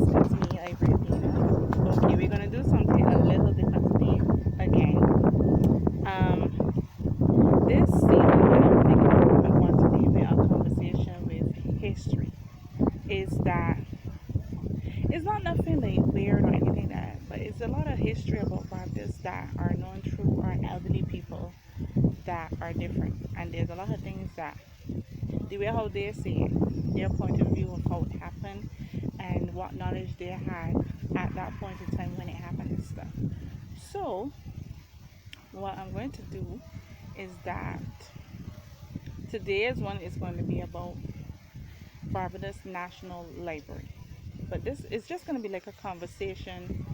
it's me, Ivory Athena. Okay, we're gonna do something a little different today again. This season, what I'm thinking I want to leave with our conversation with history is that it's not nothing like weird or anything like that, but it's a lot of history about Barbados that are known through our elderly people that are different, and there's a lot of things that the way how they see it, their point of view of how it happened, and what knowledge they had at that point in time when it happened and stuff. So, what I'm going to do is that today's one is going to be about Barbados National Library. But this is just going to be like a conversation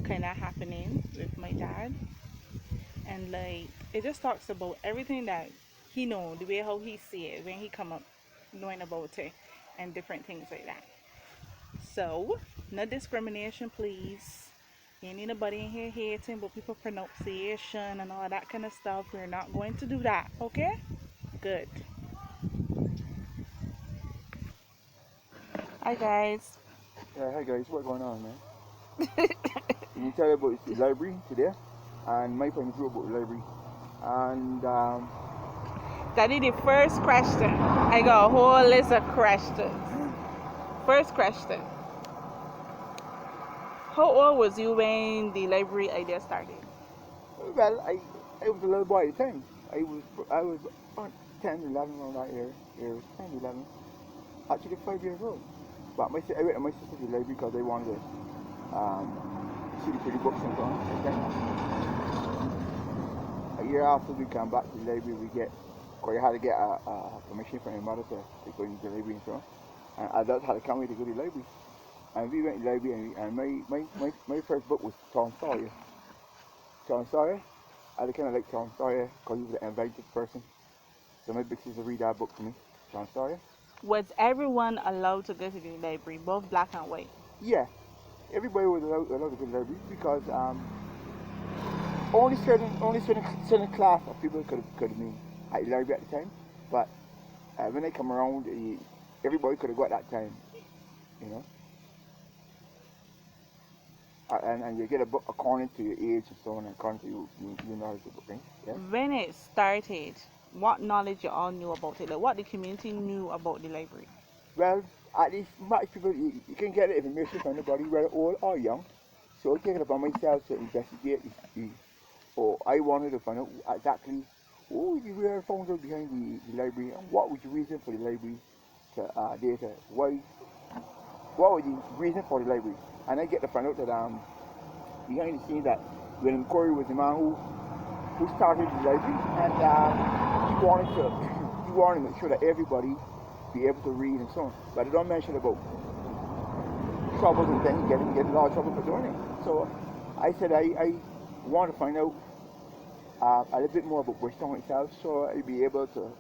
kind of happening with my dad, and like it just talks about everything that he know, the way how he see it when he come up knowing about it, and different things like that. So, no discrimination, please. Ain't anybody in here hating about people pronunciation and all that kind of stuff. We're not going to do that, okay? Good. Hi guys. Yeah, hi guys, what's going on, man? Can you tell you about the library today? And my point of view about the library. And Daddy, the first question. I got a whole list of questions. First question. How old was you when the library idea started? well, I was a little boy at the time. I was about 10, 11 around that year 10, 11. Actually 5 years old. But I went to my sister's library because I wanted to see the pretty books and so on. A year after we came back to the library, because you had to get a permission from your mother to go into the library and so on. And I just had to come with to go to the library. And we went to the library, and my first book was Tom Sawyer. Tom Sawyer. I kind of like Tom Sawyer because he was an inventive person. So my big sister read that book to me, Tom Sawyer. Was everyone allowed to go to the library, both black and white? Yeah, everybody was allowed to go to the library because only certain class of people could have been at the library at the time. But when they come around, everybody could have got that time, you know. And you get a book according to your age and so on, and according to you knowledge of the thing. Yeah. When it started, what knowledge you all knew about it? Like what the community knew about the library? Well, at least much people you can get information from anybody, whether old or young. So I take it upon myself to investigate or I wanted to find out exactly what was the real founder behind the library and what was the reason for the library to data. What was the reason for the library? And I get to find out that behind the scenes that William Corey was the man who started the library, and he wanted to make sure that everybody be able to read and so on. But they don't mention about troubles and things, getting a lot of trouble for doing it. So I said I want to find out a little bit more about Bridgetown itself, so I'd be able to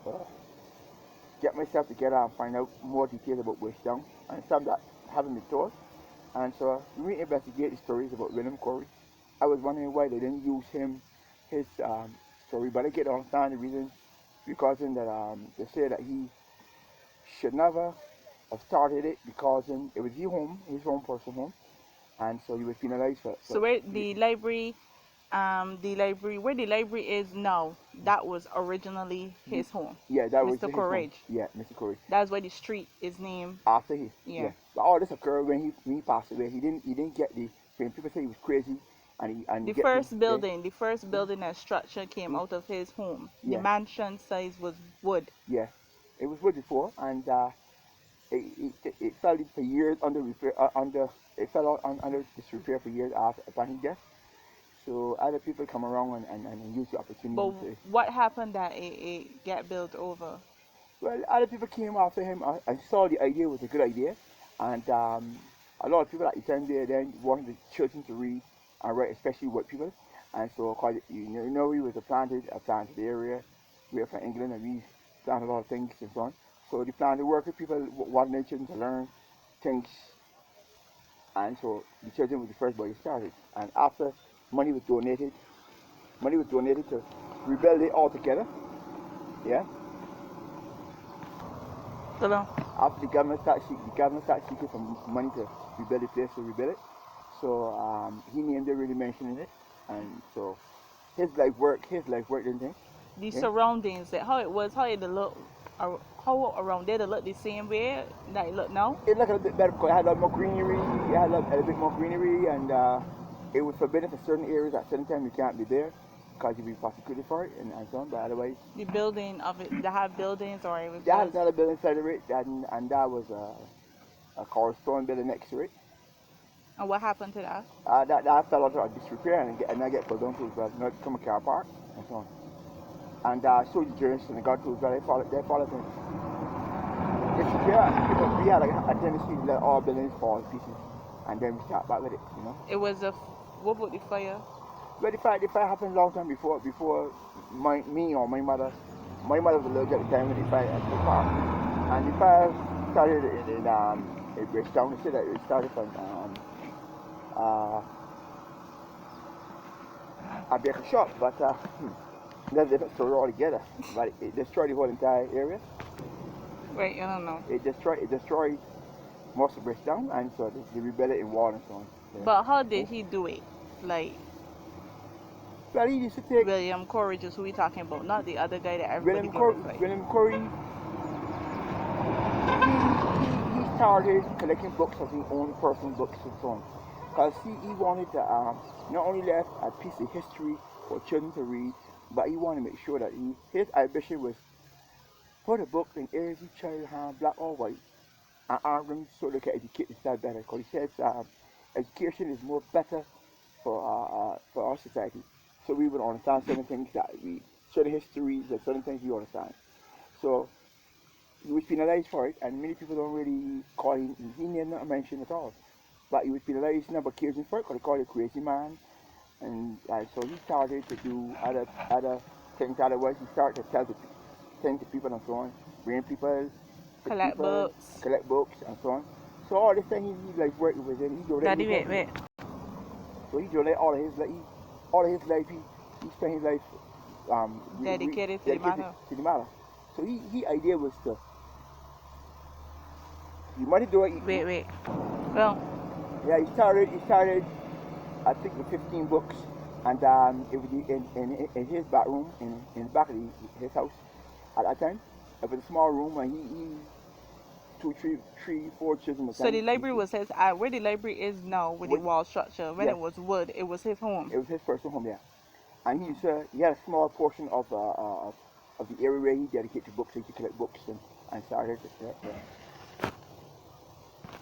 get myself together and find out more details about Bridgetown and some that haven't been told. And so we investigate the stories about William Corey. I was wondering why they didn't use his story, but I get to understand the reason because in that they say that he should never have started it because it was his own personal home, and so he was penalized for. So where the library is now, that was originally his home. Yeah, that was Mr. his home. Courage. Yeah, Mr. Corey. That's why the street is named. After he, Yeah. But all this occurred when he passed away. He didn't get when people say he was crazy, The first building and structure came out of his home. The Yeah. mansion size was wood. Yeah, it was wood before, and it fell for years under repair. It fell out under disrepair for years after upon his death. So other people come around and use the opportunity. But what happened that it got built over? Well, other people came after him and saw the idea was a good idea, and a lot of people at the time there then wanted the children to read and write, especially white people. And so, cause he was a planted area. We are from England, and we planted a lot of things and so on. So they planted work with people wanting their children to learn things, and so the children was the first boy started. And after money was donated to rebuild it all together. Yeah. So after the government started seeking for money to rebuild the place, to rebuild it. So he named it, really mentioning it, and so his life work, didn't he? The Yeah. surroundings, that how it was, how it look, how around there it look the same way that it look now. It looked a bit better because it had a lot more greenery. It had a bit more greenery, and it was forbidden for certain areas at certain time. You can't be there because you'll be prosecuted for it, and so on. But otherwise, The building of it, they have buildings, or it was they had just. another building inside of it, and that was a corresponding building next to it. And what happened to that? That fell out of disrepair and I get pulled down to as well, not come a car park and so on. And so the journalists and the guard tools, they followed him. Disrepair, because we had a tendency to let all buildings fall to pieces, and then we start back with it, you know. It was a. What about the fire? But the fire happened a long time before me or my mother. My mother was allergic at the time when the fire at the park, and the fire started in Bridgetown. They said that it started from a baker shop, but that's a different story altogether. But it destroyed the whole entire area. Wait, I don't know. It destroyed most of Bridgetown, and so they rebuilt it in wall and so on. Yeah. But how did he do it? Like Well, he used to take William Courage is who we talking about, not the other guy that everybody glorified. William Corey. He started collecting books of his own personal books and so on. Because he wanted to not only left a piece of history for children to read, but he wanted to make sure that his ambition was put a book in every child hand, black or white, and arm them so they can educate themselves better. Because he says education is more better for our society. So we would understand certain things that certain histories and certain things we understand. So he was penalized for it, and many people don't really call him, he never not mentioned at all. But he was penalized on occasion for it, because they called him a crazy man. And so he started to do other things. Otherwise, he started to tell things to people and so on, bring people, Collect books. collect books and so on. So all this thing he like working with him, he donated. Daddy, wait. So he donated all of his life. He spent his life Dedicated to the matter. To the matter. So he idea was to you might do it. Wait. Well, Yeah, he started. I think with 15 books, and it was in his back room, in the back of his house at that time. It was a small room, and he 2, 3, 4 children. so the library was his. Where the library is now, with the wall structure, when it was wood, it was his home. It was his personal home, yeah. And he had a small portion of the area where he dedicated to books. He could collect books and started.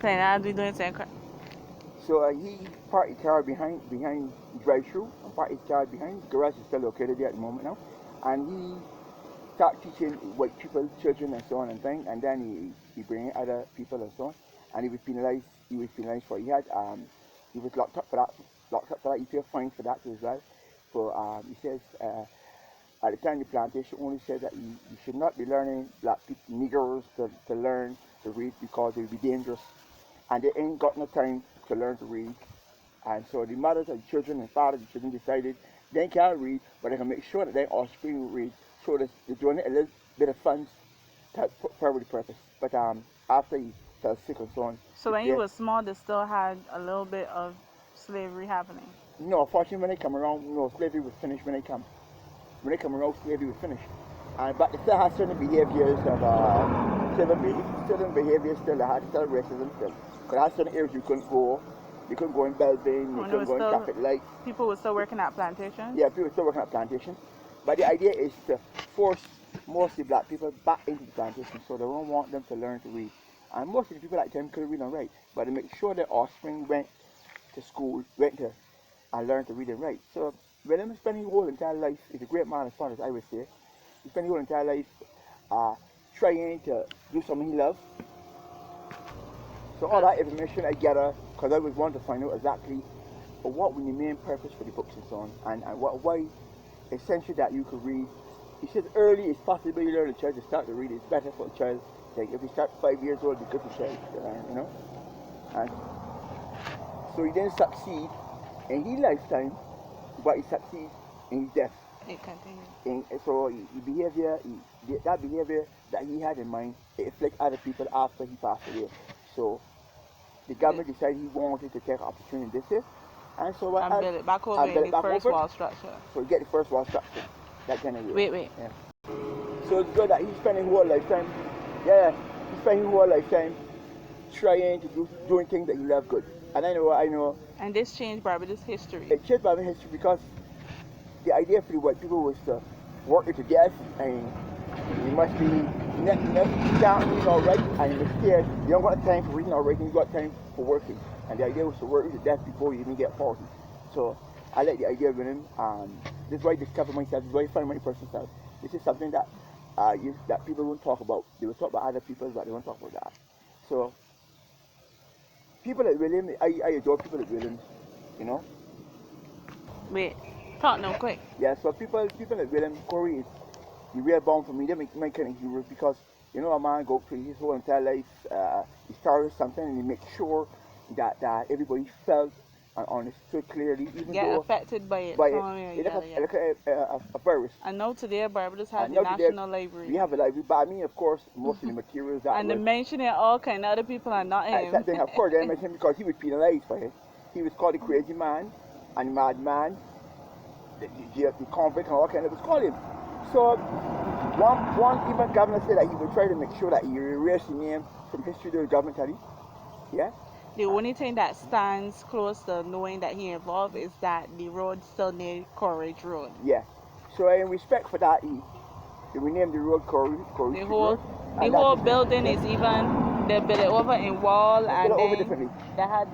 Saying I'll be doing something. So he parked his car behind the drive-through, and parked his car behind. The garage is still located there at the moment now. And he started teaching white people, children and so on and things, and then he bring other people and so on. And he was penalized for it. He was locked up for that. He paid fines for that as well. So he says at the time the plantation only said that you should not be learning black people, niggers to learn to read, because it would be dangerous. And they ain't got no time to learn to read. And so the mothers and children and fathers and children decided they can't read, but they can make sure that their offspring will read. So they're doing a little bit of funds for the purpose. But after he fell sick and so on. So when he was small, they still had a little bit of slavery happening. No, unfortunately, when they come around, no, slavery was finished when they come. When they come around, slavery was finished. But they still had certain behaviors of certain behaviors still. They had still racism still. Because they had certain areas you couldn't go. You couldn't go in Belbin, you couldn't go in traffic lights. People were still working at plantations? Yeah, people were still working at plantations. But the idea is to force mostly black people back into the plantation, so they don't want them to learn to read. And most of the people at the time couldn't read and write, but to make sure their offspring went to school, and learned to read and write. So William is spending his whole entire life, he's a great man as far as I would say. He spent his whole entire life trying to do something he loved. So all that information I gather, because I was wanting to find out exactly what was the main purpose for the books and so on, and why essentially that you could read. He says early it's possible you learn a child to start to read. It's better for a child. Like if you start 5 years old, it's good for a child to learn, you know. And so he didn't succeed in his lifetime, but he succeeds in his death. It continued. So that behavior that he had in mind it affected other people after he passed away. So the government decided he wanted to take opportunity this year, and so what? And build it back over in the first wall structure. So get the first wall structure. That kind of way. Wait. Yeah. So it's good that he spent his whole lifetime. Yeah, he spent his whole lifetime trying to doing things that he loved good. And I know. And this changed Barbados history. It changed Barbados history because the idea for the white people was to work it to death, and you must be can't read or write, and you're scared. You don't got time for reading or writing. You got time for working. And the idea was to work you to death before you even get 40. So I like the idea of him. This is why I discovered myself. This is why I find my personal self. This is something that that people won't talk about. They will talk about other people, but they won't talk about that. So people like William, I adore people like William. You know. Wait, talk no quick. Yeah. So people like William Corey is the real bound for me. They make my kind of heroes because a man go through his whole entire life. He started something and he makes sure that everybody felt and understood clearly, even though affected by it. Like a virus. And now today Barbados has the National Library. We have a library, but I mean, of course, most of the materials that and they mentioning all kind of other people and not him. Exactly. Of course, they mentioned him because he was penalized for it. He was called the crazy man and madman, the convict and all kind of was called him. So one even governor said that he would try to make sure that he erased his name from history to the government. Yeah. The only thing that stands close to knowing that he involved is that the road still named Courage Road. Yeah. So in respect for that, they renamed the road Courage the whole building is even, they built it over in wall, and then they had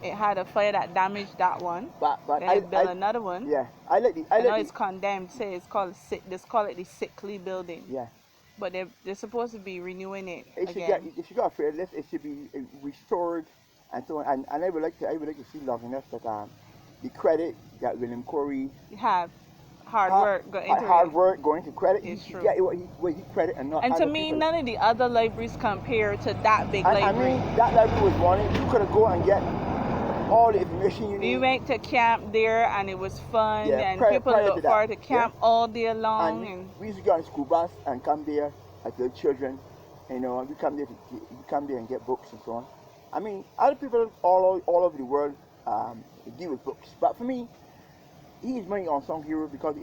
it had a fire that damaged that one. But then they built another one. Yeah. I know it's condemned. Say it's called it the sickly building. Yeah. But they're supposed to be renewing it again. It should go fair list. It should be restored and so on. And I would like to see long enough that the credit that William Corey have hard work going to credit. It's true. Yeah, what he credit and not. And to me, none of the other libraries compare to that big library. I mean, that library was running. You could have go and get all the information you need. We went to camp there and it was fun, and people look forward to camp all day long. And we used to go on a school bus and come there as little children. We come there and get books and so on. I mean, other people all over the world deal with books, but for me, he's my unsung hero because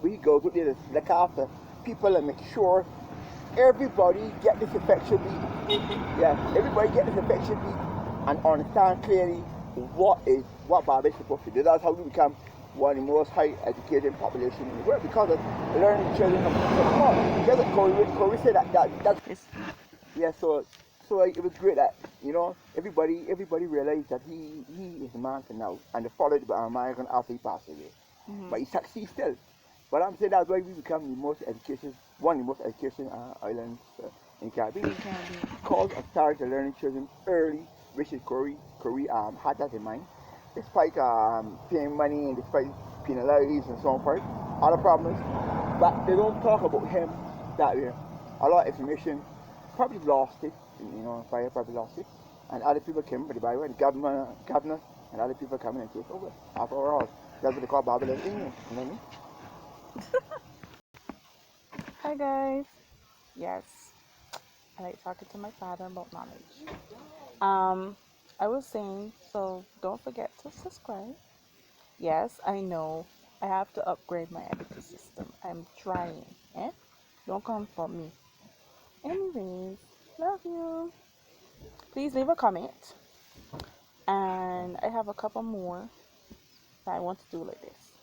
we go there to look after people and make sure everybody get this affection beat. Yeah, everybody get this affection beat and understand clearly what Barbados is supposed to do. That's how we become one of the most high educated population in the world because of learning children from small. Just like Corey said that's yeah. So it was great that everybody realized that he is the man for now, and they followed by American after he passed away. Mm-hmm. But he succeeds still. But I'm saying that's why we become one of the most educated islands in Caribbean. Because of started learning children early, which is Corey had that in mind. Despite paying money and despite penalized and so on for it, other problems. But they don't talk about him that way. A lot of information probably lost it, fire probably lost it. And other people came by the byway, the governor and other people coming and take over. After all, that's what they call Barbados England, you know what I mean? Hi guys. Yes. I like talking to my father about knowledge. I was saying, so don't forget to subscribe. Yes, I know I have to upgrade my editing system. I'm trying. Don't come for me. Anyways, love you. Please leave a comment. And I have a couple more that I want to do like this.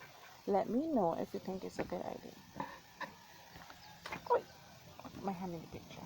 Let me know if you think it's a good idea. Wait, my hand in the picture.